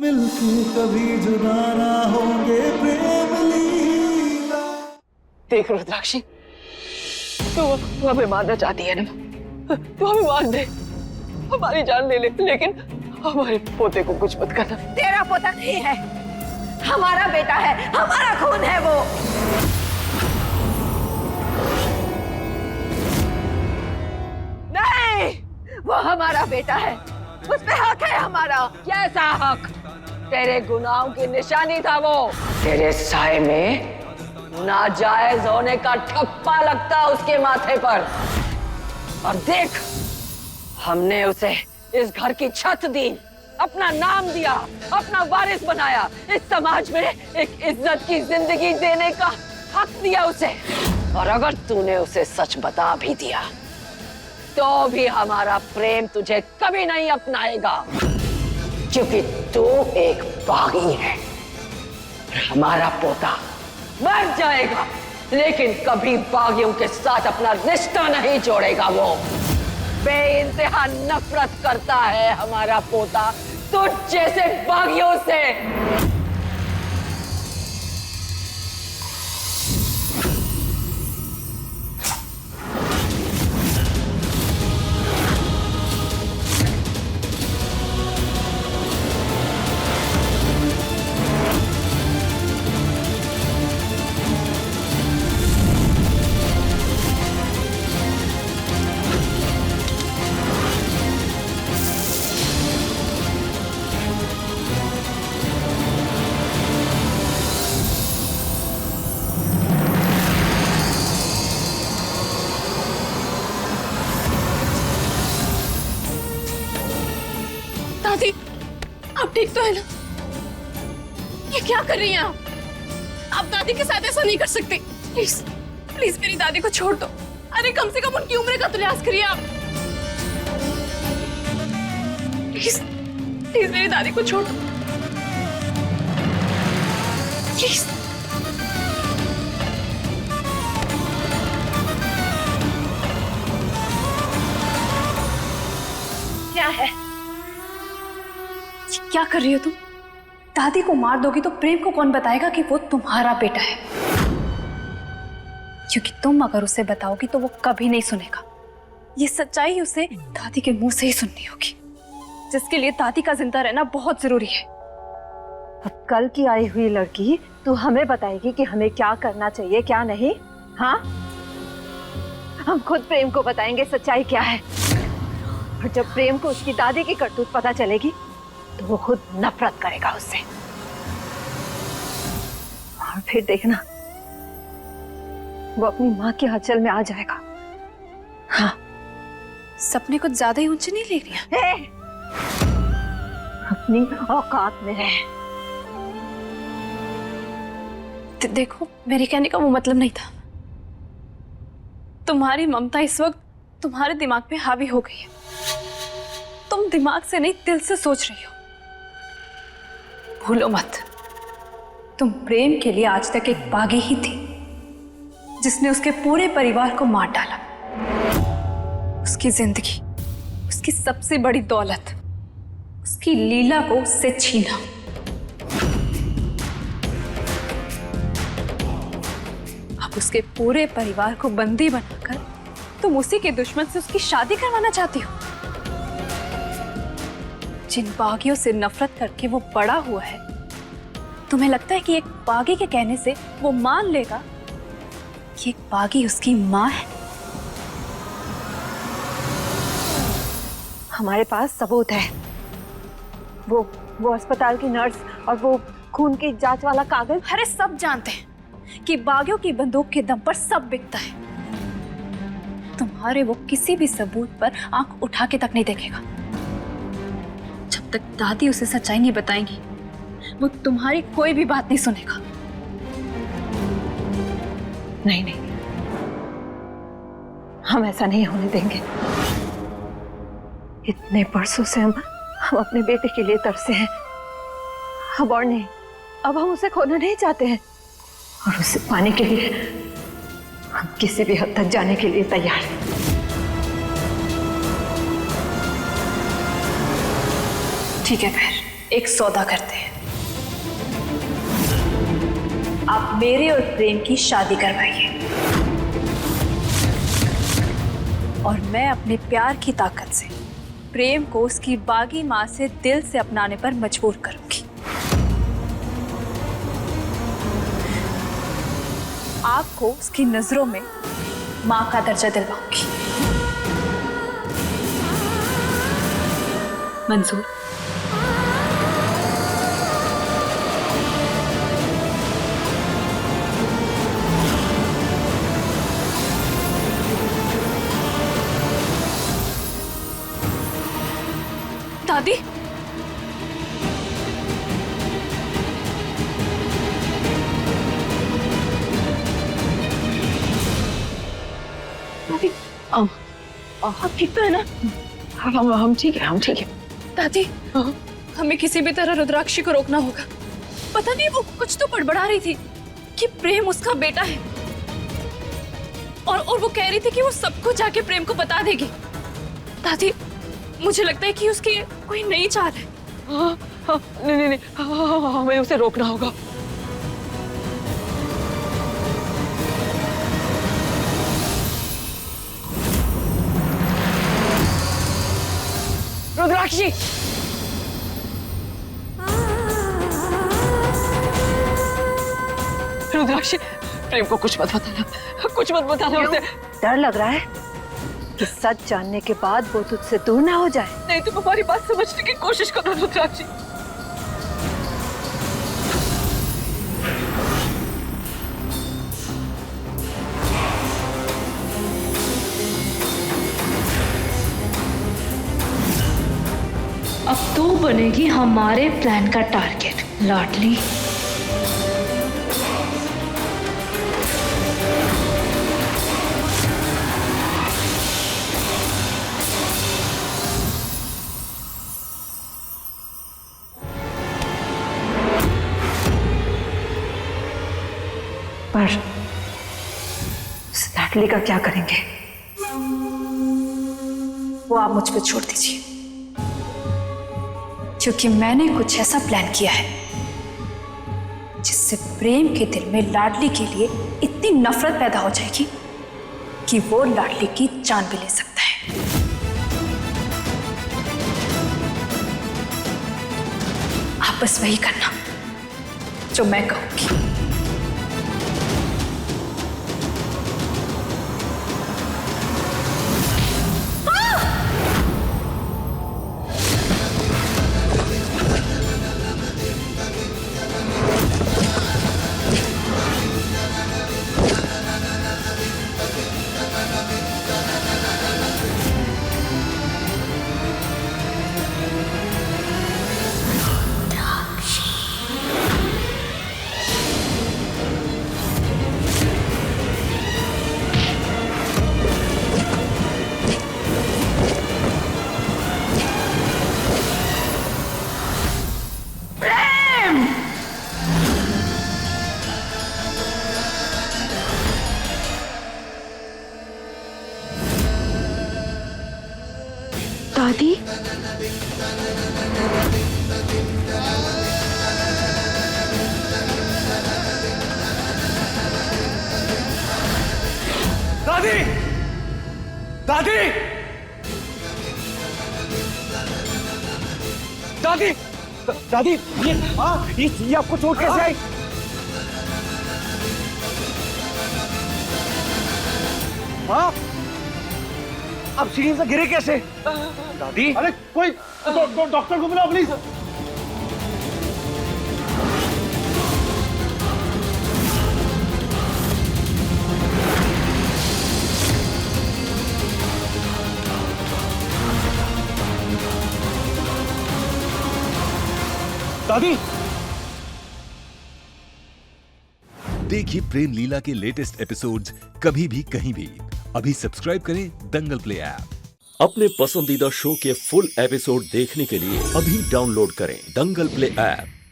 मिलके कभी जुदा ना होंगे प्रेम लीला। देख रुद्राक्षी, तू हमें मारना चाहती है ना, तू हमें मार दे, हमारी जान ले ले, लेकिन हमारे पोते को कुछ मत करना। तेरा पोता नहीं है, हमारा बेटा है, हमारा खून है वो। नहीं, वो हमारा बेटा है, उस पे हक है हमारा। कैसा हक? तेरे गुनाहों की निशानी था वो। तेरे साए में नाजायज होने का ठप्पा लगता उसके माथे पर। और देख, हमने उसे इस घर की छत दी, अपना नाम दिया, अपना वारिस बनाया, इस समाज में एक इज्जत की जिंदगी देने का हक दिया उसे। और अगर तूने उसे सच बता भी दिया तो भी हमारा प्रेम तुझे कभी नहीं अपनाएगा, क्योंकि तू एक बागी है। हमारा पोता मर जाएगा, लेकिन कभी बागियों के साथ अपना रिश्ता नहीं जोड़ेगा। वो बेइंतहा नफरत करता है हमारा पोता तुझ जैसे बागियों से। दादी, आप ठीक तो है ना? ये क्या कर रही हैं आप? आप दादी के साथ ऐसा नहीं कर सकते। प्लीज प्लीज मेरी दादी को छोड़ दो। अरे कम से कम उनकी उम्र का तो लिहाज करिए आप। प्लीज प्लीज मेरी दादी को छोड़ दो, प्लीज। क्या है? क्या कर रही हो तुम? दादी को मार दोगी तो प्रेम को कौन बताएगा कि वो तुम्हारा बेटा है? क्योंकि तुम अगर उसे बताओगी तो वो कभी नहीं सुनेगा। ये सच्चाई उसे दादी के मुंह से ही सुननी होगी, जिसके लिए दादी का जिंदा रहना बहुत जरूरी है। अब कल की आई हुई लड़की तू हमें बताएगी कि हमें क्या करना चाहिए क्या नहीं? हाँ, हम खुद प्रेम को बताएंगे सच्चाई क्या है। और जब प्रेम को उसकी दादी की करतूत पता चलेगी तो वो खुद नफरत करेगा उससे। और फिर देखना, वो अपनी माँ के आंचल में आ जाएगा। हाँ, सपने कुछ ज्यादा ही ऊंचे नहीं ले रही हैं? अपनी औकात में है। देखो, मेरे कहने का वो मतलब नहीं था। तुम्हारी ममता इस वक्त तुम्हारे दिमाग पे हावी हो गई है। तुम दिमाग से नहीं, दिल से सोच रही हो। भूलो मत, तुम प्रेम के लिए आज तक एक बागी ही थी, जिसने उसके पूरे परिवार को मार डाला। उसकी जिंदगी, उसकी सबसे बड़ी दौलत, उसकी लीला को उससे छीना। अब उसके पूरे परिवार को बंदी बनाकर तुम उसी के दुश्मन से उसकी शादी करवाना चाहती हो। जिन बागियों से नफरत करके वो बड़ा हुआ है, तुम्हें लगता है कि एक बागी के कहने से वो मान लेगा कि एक बागी उसकी माँ है? हमारे पास सबूत है। वो अस्पताल की नर्स और वो खून की जांच वाला कागज। अरे सब जानते हैं कि बागियों की बंदूक के दम पर सब बिकता है। तुम्हारे वो किसी भी सबूत पर आंख उठा के तक नहीं देखेगा। जब तक दादी उसे सच्चाई नहीं बताएंगी, वो तुम्हारी कोई भी बात नहीं सुनेगा। नहीं नहीं, हम ऐसा नहीं होने देंगे। इतने बरसों से हम अपने बेटे के लिए तरसे हैं। अब और नहीं, अब हम उसे खोना नहीं चाहते हैं। और उसे पाने के लिए हम किसी भी हद तक जाने के लिए तैयार हैं। ठीक है, फिर एक सौदा करते हैं। आप मेरे और प्रेम की शादी करवाइए और मैं अपने प्यार की ताकत से प्रेम को उसकी बागी माँ से दिल से अपनाने पर मजबूर करूंगी। आपको उसकी नजरों में माँ का दर्जा दिलवाऊंगी। मंजूर? दादी, आप ठीक तो है ना? हम ठीक है, हम ठीक है। दादी, हमें किसी भी तरह रुद्राक्षी को रोकना होगा। पता नहीं वो कुछ तो बड़बड़ा रही थी कि प्रेम उसका बेटा है और वो कह रही थी कि वो सबको जाके प्रेम को बता देगी। दादी, मुझे लगता है कि उसकी कोई नई चाल है। नहीं, हमें उसे रोकना होगा। रुद्राक्षी, रुद्राक्षी, प्रेम को कुछ मत बताना, कुछ मत बताना उसे। डर लग रहा है कि सच जानने के बाद वो तुझसे दूर ना हो जाए। नहीं, तुम हमारी बात समझने की कोशिश करो रुद्राक्षी। अब तो बनेगी हमारे प्लान का टारगेट, लाडली। पर उस लाडली का क्या करेंगे? वो आप मुझ पे छोड़ दीजिए, क्योंकि मैंने कुछ ऐसा प्लान किया है जिससे प्रेम के दिल में लाडली के लिए इतनी नफरत पैदा हो जाएगी कि वो लाडली की जान भी ले सकता है। आप बस वही करना जो मैं कहूंगी। दादी, दादी, दादी, दादी, दादी, ये आपको चोट कैसे आई? हाँ, आप सीढ़ी से गिरे कैसे? दादी, अरे कोई डॉक्टर को बुलाओ प्लीज। दादी, देखिए प्रेम लीला के लेटेस्ट एपिसोड्स कभी भी कहीं भी। अभी सब्सक्राइब करें दंगल प्ले ऐप। अपने पसंदीदा शो के फुल एपिसोड देखने के लिए अभी डाउनलोड करें दंगल प्ले ऐप।